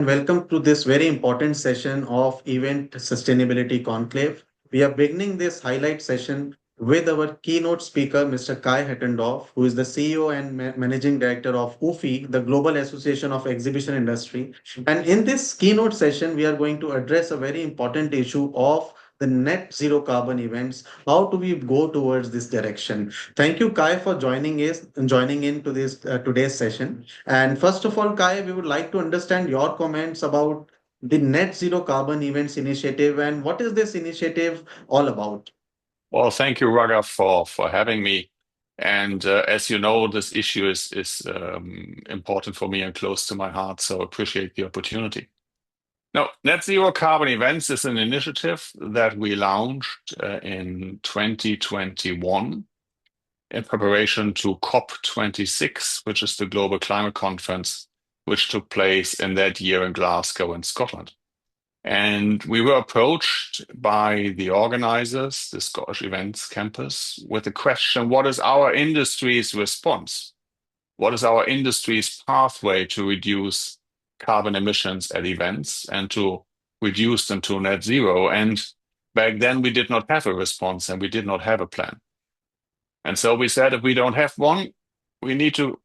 Welcome to this very important session of Event Sustainability Conclave. We are beginning this highlight session with our keynote speaker, Mr. Kai Hettendorf, who is the CEO and Managing Director of UFI, the Global Association of Exhibition Industry. And in this keynote session, we are going to address a very important issue of the net zero carbon events. How do we go towards this direction? Thank you, Kai, for joining in to this today's session. And first of all, Kai, we would like to understand your comments about the Net Zero Carbon Events Initiative and what is this initiative all about? Well, thank you, Raga, for having me. And as you know, this issue is important for me and close to my heart, so appreciate the opportunity. Now, Net Zero Carbon Events is an initiative that we launched in 2021 in preparation to COP26, which is the global climate conference, which took place in that year in Glasgow in Scotland. And we were approached by the organizers, the Scottish Events Campus, with the question, what is our industry's response? What is our industry's pathway to reduce carbon emissions at events and to reduce them to net zero? And back then we did not have a response and we did not have a plan. And so we said, if we don't have one, we need to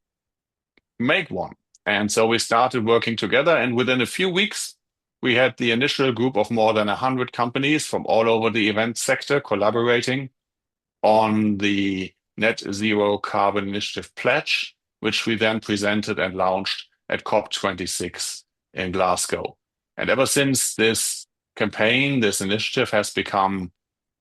make one. And so we started working together, and within a few weeks, we had the initial group of more than 100 companies from all over the event sector collaborating on the Net Zero Carbon Initiative pledge, which we then presented and launched at COP26 in Glasgow. And ever since, this campaign, this initiative has become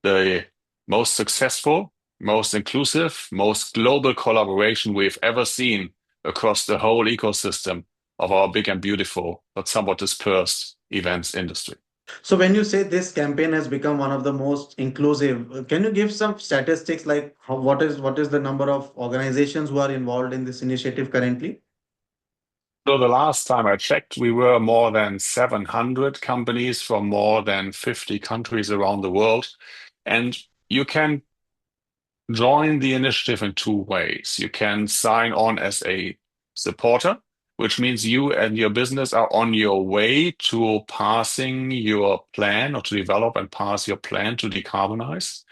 the most successful, most inclusive, most global collaboration we've ever seen across the whole ecosystem of our big and beautiful, but somewhat dispersed events industry. So when you say this campaign has become one of the most inclusive, can you give some statistics like what is the number of organizations who are involved in this initiative currently? So the last time I checked, we were more than 700 companies from more than 50 countries around the world. And you can join the initiative in two ways. You can sign on as a supporter, which means you and your business are on your way to passing your plan or to develop and pass your plan to decarbonize.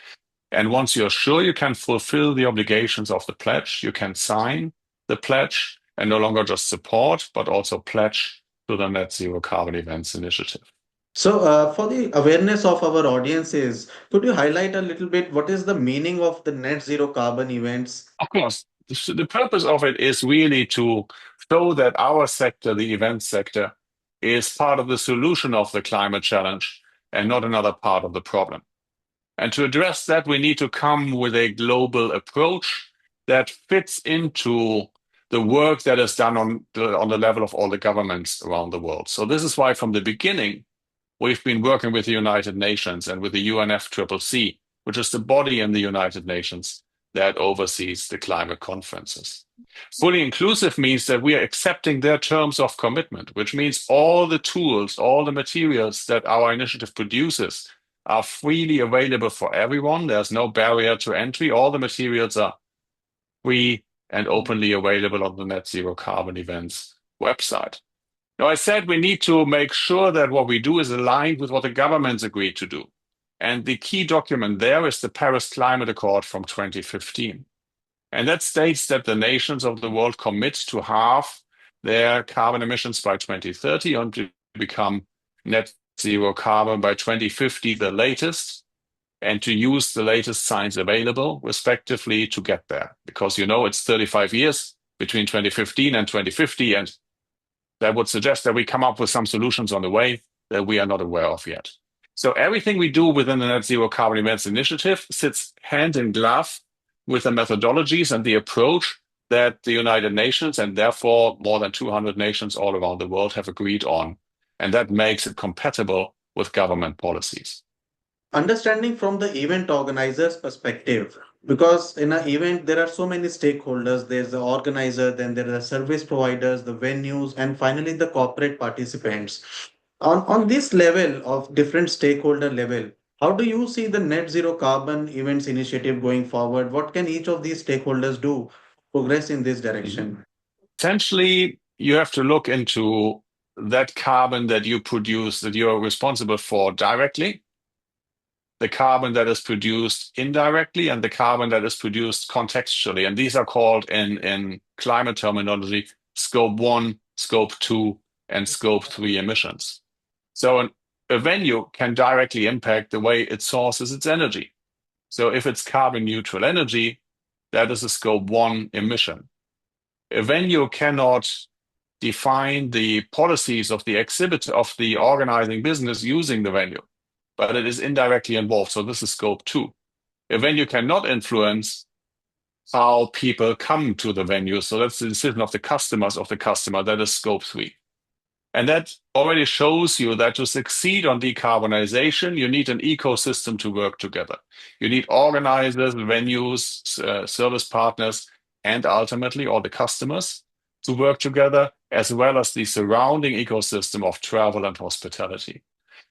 And once you're sure you can fulfill the obligations of the pledge, you can sign the pledge and no longer just support, but also pledge to the Net Zero Carbon Events Initiative. So, for the awareness of our audiences, could you highlight a little bit what is the meaning of the net zero carbon events? Of course, the purpose of it is really to show that our sector, the event sector, is part of the solution of the climate challenge and not another part of the problem. And to address that, we need to come with a global approach that fits into the work that is done on the level of all the governments around the world. So this is why from the beginning, we've been working with the United Nations and with the UNFCCC, which is the body in the United Nations that oversees the climate conferences. Fully inclusive means that we are accepting their terms of commitment, which means all the tools, all the materials that our initiative produces are freely available for everyone. There's no barrier to entry. All the materials are free and openly available on the Net Zero Carbon Events website. Now, I said we need to make sure that what we do is aligned with what the governments agreed to do. And the key document there is the Paris Climate Accord from 2015. And that states that the nations of the world commit to halve their carbon emissions by 2030 and to become net zero carbon by 2050, the latest, and to use the latest science available, respectively, to get there. Because you know it's 35 years between 2015 and 2050, and that would suggest that we come up with some solutions on the way that we are not aware of yet. So everything we do within the Net Zero Carbon Events Initiative sits hand in glove with the methodologies and the approach that the United Nations and therefore more than 200 nations all around the world have agreed on. And that makes it compatible with government policies. Understanding from the event organizer's perspective, because in an event there are so many stakeholders. There's the organizer, then there are service providers, the venues, and finally the corporate participants. On this level of different stakeholder level, how do you see the net zero carbon events initiative going forward? What can each of these stakeholders do progress in this Mhm. direction? Essentially, you have to look into that carbon that you produce, that you're responsible for directly, the carbon that is produced indirectly, and the carbon that is produced contextually. And these are called in climate terminology, scope 1, scope 2, and scope 3 emissions. So a venue can directly impact the way it sources its energy. So if it's carbon neutral energy, that is a scope 1 emission. A venue cannot define the policies of the exhibit of the organizing business using the venue, but it is indirectly involved. So this is scope 2. A venue cannot influence how people come to the venue. So that's the decision of the customers of the customer. That is scope 3. And that already shows you that to succeed on decarbonization, you need an ecosystem to work together. You need organizers, venues, service partners, and ultimately all the customers to work together, as well as the surrounding ecosystem of travel and hospitality.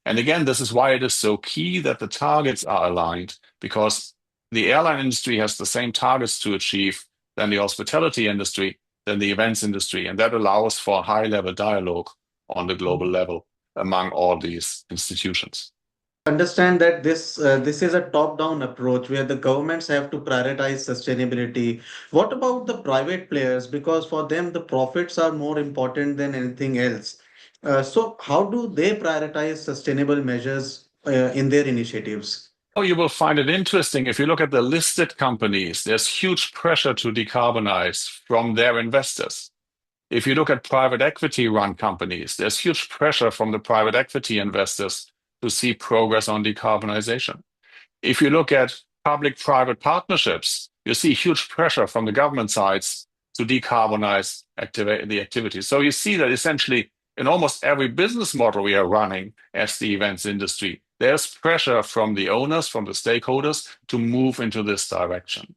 And again, this is why it is so key that the targets are aligned, because the airline industry has the same targets to achieve than the hospitality industry, than the events industry. And that allows for a high-level dialogue on the global level among all these institutions. Understand that this is a top-down approach where the governments have to prioritize sustainability. What about the private players? Because for them, the profits are more important than anything else. So, how do they prioritize sustainable measures in their initiatives? Oh, you will find it interesting. If you look at the listed companies, there's huge pressure to decarbonize from their investors. If you look at private equity run companies, there's huge pressure from the private equity investors to see progress on decarbonization. If you look at public-private partnerships, you see huge pressure from the government sides to decarbonize the activities. So you see that essentially in almost every business model we are running as the events industry, there's pressure from the owners, from the stakeholders to move into this direction.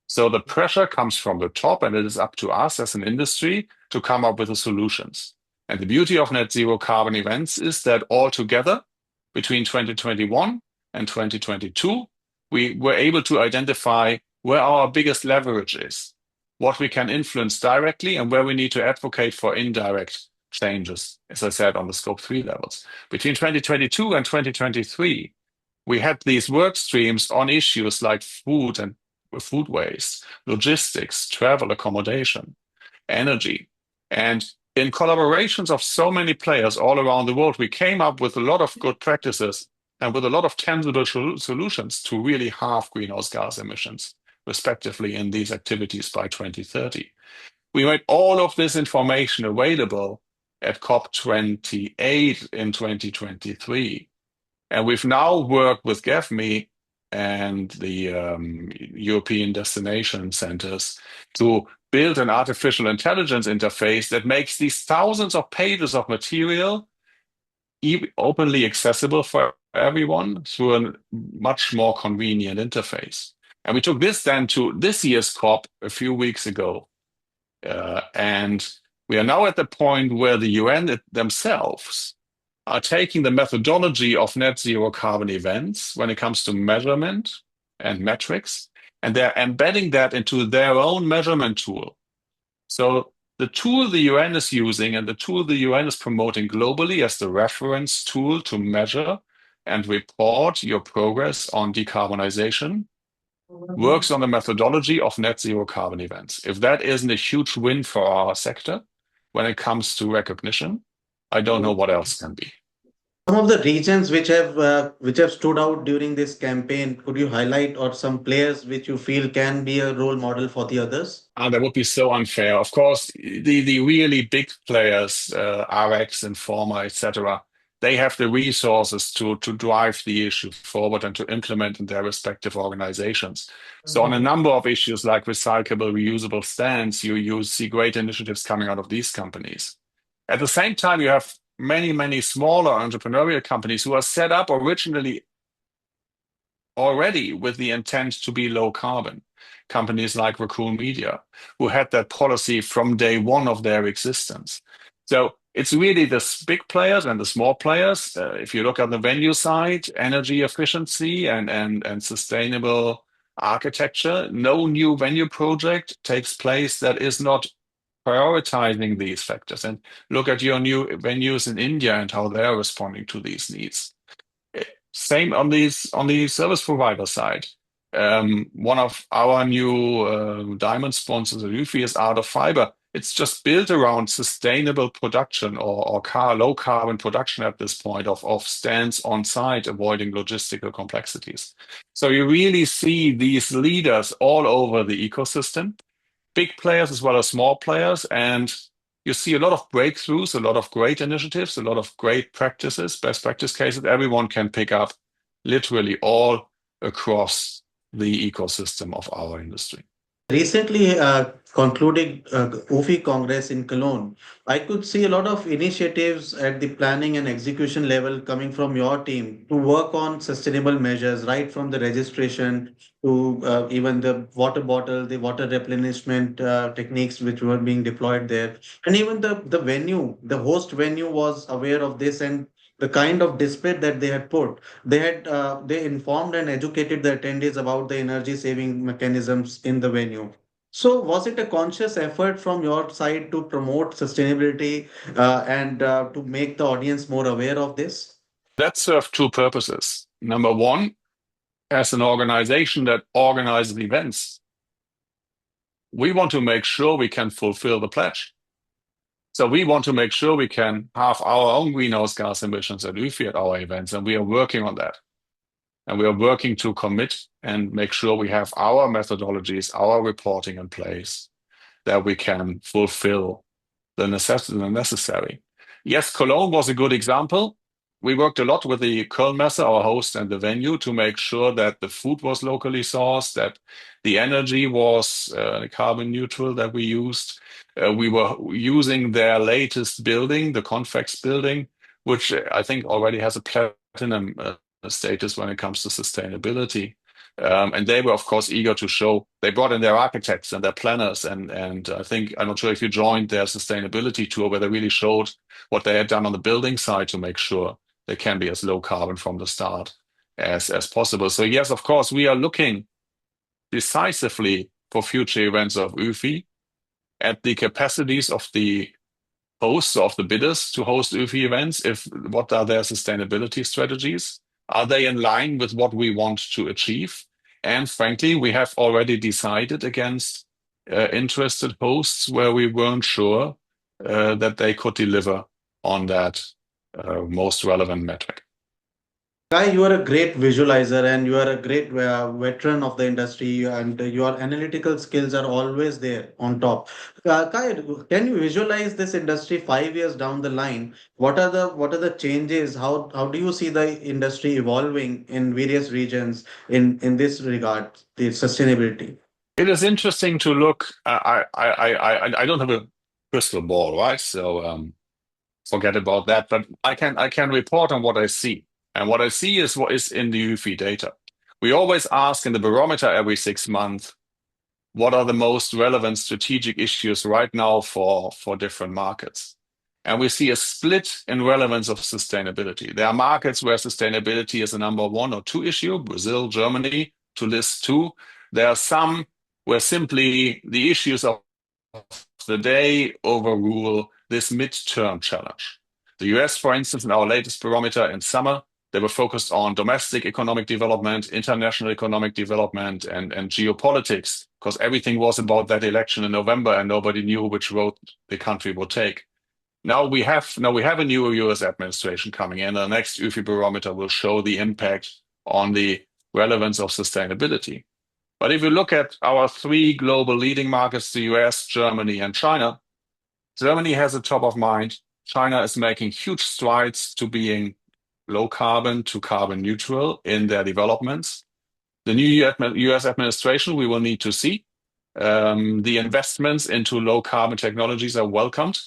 So the pressure comes from the top, and it is up to us as an industry to come up with the solutions. And the beauty of net zero carbon events is that all together between 2021 and 2022, we were able to identify where our biggest leverage is, what we can influence directly, and where we need to advocate for indirect changes, as I said, on the scope 3 levels. Between 2022 and 2023, we had these work streams on issues like food and food waste, logistics, travel, accommodation, energy. And in collaborations of so many players all around the world, we came up with a lot of good practices and with a lot of tangible solutions to really halve greenhouse gas emissions, respectively, in these activities by 2030. We made all of this information available at COP28 in 2023. And we've now worked with GAFME and the European Destination Centers to build an artificial intelligence interface that makes these thousands of pages of material openly accessible for everyone through a much more convenient interface. And we took this then to this year's COP a few weeks ago. And we are now at the point where the UN themselves are taking the methodology of net zero carbon events when it comes to measurement and metrics, and they're embedding that into their own measurement tool. So the tool the UN is using and the tool the UN is promoting globally as the reference tool to measure and report your progress on decarbonization works on the methodology of net zero carbon events. If that isn't a huge win for our sector when it comes to recognition, I don't know what else can be. Some of the regions which have stood out during this campaign, could you highlight or some players which you feel can be a role model for the others? That would be so unfair. Of course, the really big players, RX, Informa, etc., they have the resources to drive the issue forward and to implement in their respective organizations. So on a number of issues like recyclable, reusable stands, you see great initiatives coming out of these companies. At the same time, you have many, many smaller entrepreneurial companies who are set up originally already with the intent to be low carbon. Companies like Raccoon Media, who had that policy from day one of their existence. So it's really the big players and the small players. If you look at the venue side, energy efficiency and sustainable architecture, no new venue project takes place that is not prioritizing these factors. And look at your new venues in India and how they're responding to these needs. Same on the service provider side. One of our new diamond sponsors at UFI is Art of Fiber. It's just built around sustainable production or low carbon production at this point of stands on site, avoiding logistical complexities. So you really see these leaders all over the ecosystem, big players as well as small players, and you see a lot of breakthroughs, a lot of great initiatives, a lot of great practices, best practice cases. Everyone can pick up literally all across the ecosystem of our industry. Recently concluding UFI Congress in Cologne, I could see a lot of initiatives at the planning and execution level coming from your team to work on sustainable measures, right from the registration to even the water bottle, the water replenishment techniques which were being deployed there. And even the venue, the host venue was aware of this and the kind of display that they had put. They informed and educated the attendees about the energy saving mechanisms in the venue. So was it a conscious effort from your side to promote sustainability and to make the audience more aware of this? That served two purposes. Number one, as an organization that organizes events, we want to make sure we can fulfill the pledge. So we want to make sure we can have our own greenhouse gas emissions at UFI at our events, and we are working on that. And we are working to commit and make sure we have our methodologies, our reporting in place, that we can fulfill the necessary. Yes, Cologne was a good example. We worked a lot with the Kölnmesse, our host, and the venue to make sure that the food was locally sourced, that the energy was carbon neutral that we used. We were using their latest building, the Convex building, which I think already has a platinum status when it comes to sustainability. And they were, of course, eager to show. They brought in their architects and their planners, and I think, I'm not sure if you joined their sustainability tour, where they really showed what they had done on the building side to make sure they can be as low carbon from the start as possible. So yes, of course, we are looking decisively for future events of UFI at the capacities of the hosts, of the bidders to host UFI events. What are their sustainability strategies? Are they in line with what we want to achieve? And frankly, we have already decided against interested hosts where we weren't sure that they could deliver on that most relevant metric. Kai, you are a great visualizer and you are a great veteran of the industry, and your analytical skills are always there on top. Kai, can you visualize this industry 5 years down the line? What are the changes? How do you see the industry evolving in various regions in this regard, the sustainability? It is interesting to look. I don't have a crystal ball, right? So forget about that. But I can report on what I see. And what I see is what is in the UFI data. We always ask in the barometer every 6 months, what are the most relevant strategic issues right now for different markets? And we see a split in relevance of sustainability. There are markets where sustainability is a number 1 or 2 issue, Brazil, Germany, to list 2. There are some where simply the issues of the day overrule this midterm challenge. The US, for instance, in our latest barometer in summer, they were focused on domestic economic development, international economic development, and geopolitics, because everything was about that election in November and nobody knew which road the country would take. Now we have a new US administration coming in. The next UFI barometer will show the impact on the relevance of sustainability. But if you look at our 3 global leading markets, the US, Germany, and China, Germany has a top of mind. China is making huge strides to being low carbon to carbon neutral in their developments. The new US administration, we will need to see. The investments into low carbon technologies are welcomed.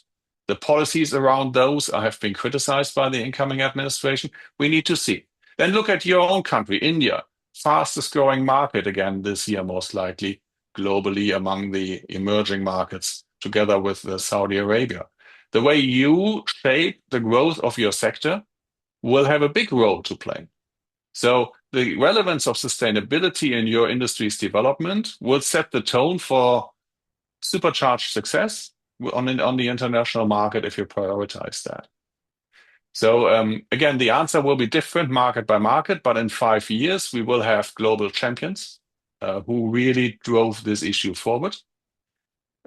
The policies around those have been criticized by the incoming administration. We need to see. Then look at your own country, India, fastest growing market again this year, most likely globally among the emerging markets, together with Saudi Arabia. The way you shape the growth of your sector will have a big role to play. So the relevance of sustainability in your industry's development will set the tone for supercharged success. on the international market if you prioritize that. So again, the answer will be different market by market, but in 5 years, we will have global champions who really drove this issue forward.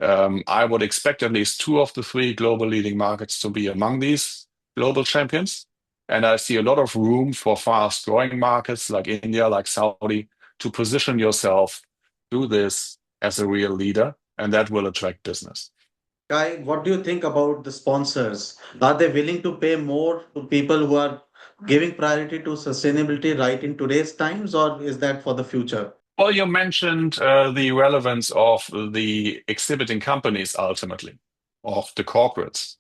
I would expect at least 2 of the 3 global leading markets to be among these global champions. And I see a lot of room for fast growing markets like India, like Saudi, to position yourself through this as a real leader, and that will attract business. Kai, what do you think about the sponsors? Are they willing to pay more to people who are giving priority to sustainability right in today's times, or is that for the future? Well, you mentioned the relevance of the exhibiting companies ultimately, of the corporates.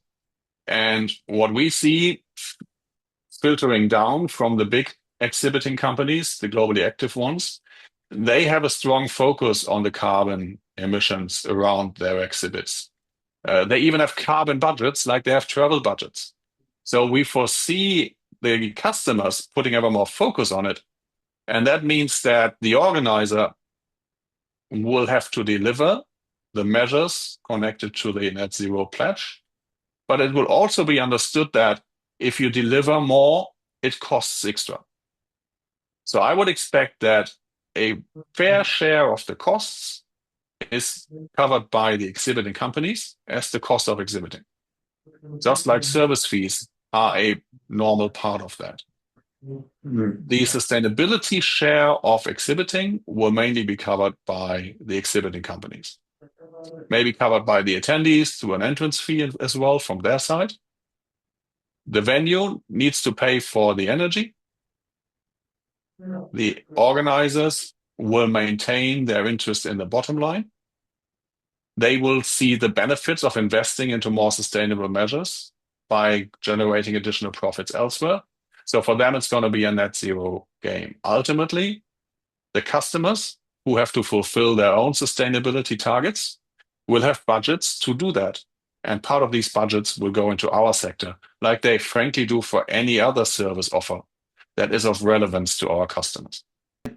And what we see filtering down from the big exhibiting companies, the globally active ones, they have a strong focus on the carbon emissions around their exhibits. They even have carbon budgets like they have travel budgets. So we foresee the customers putting ever more focus on it. And that means that the organizer will have to deliver the measures connected to the net zero pledge. But it will also be understood that if you deliver more, it costs extra. So I would expect that a fair share of the costs is covered by the exhibiting companies as the cost of exhibiting. Just like service fees are a normal part of that. The sustainability share of exhibiting will mainly be covered by the exhibiting companies. Maybe covered by the attendees through an entrance fee as well from their side. The venue needs to pay for the energy. The organizers will maintain their interest in the bottom line. They will see the benefits of investing into more sustainable measures by generating additional profits elsewhere. So for them, it's going to be a net zero game. Ultimately, the customers who have to fulfill their own sustainability targets will have budgets to do that. And part of these budgets will go into our sector, like they frankly do for any other service offer that is of relevance to our customers.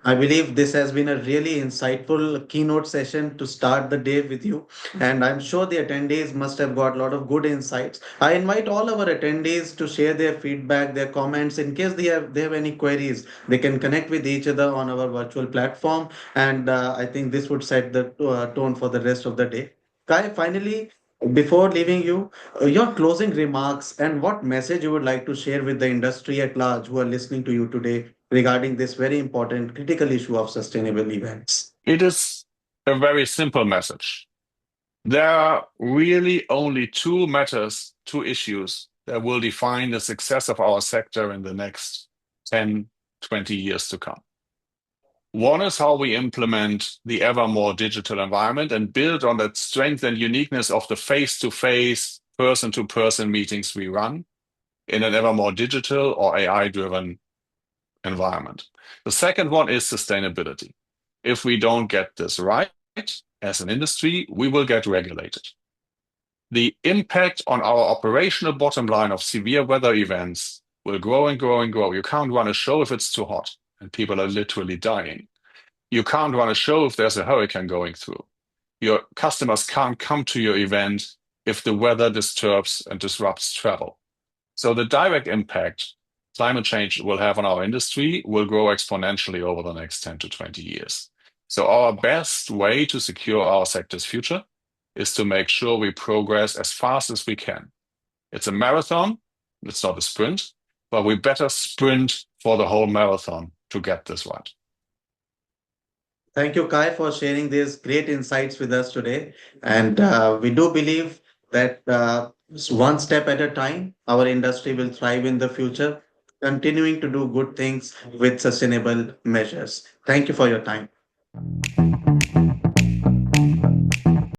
I believe this has been a really insightful keynote session to start the day with you. And I'm sure the attendees must have got a lot of good insights. I invite all our attendees to share their feedback, their comments. In case they have any queries, they can connect with each other on our virtual platform. And I think this would set the tone for the rest of the day. Kai, finally, before leaving you, your closing remarks and what message you would like to share with the industry at large who are listening to you today regarding this very important critical issue of sustainable events. It is a very simple message. There are really only 2 matters, 2 issues that will define the success of our sector in the next 10, 20 years to come. One is how we implement the ever more digital environment and build on that strength and uniqueness of the face-to-face, person-to-person meetings we run in an ever more digital or AI-driven environment. The second one is sustainability. If we don't get this right as an industry, we will get regulated. The impact on our operational bottom line of severe weather events will grow and grow and grow. You can't run a show if it's too hot and people are literally dying. You can't run a show if there's a hurricane going through. Your customers can't come to your event if the weather disturbs and disrupts travel. So the direct impact climate change will have on our industry will grow exponentially over the next 10 to 20 years. So our best way to secure our sector's future is to make sure we progress as fast as we can. It's a marathon, it's not a sprint, but we better sprint for the whole marathon to get this right. Thank you, Kai, for sharing these great insights with us today. And we do believe that one step at a time, our industry will thrive in the future, continuing to do good things with sustainable measures. Thank you for your time.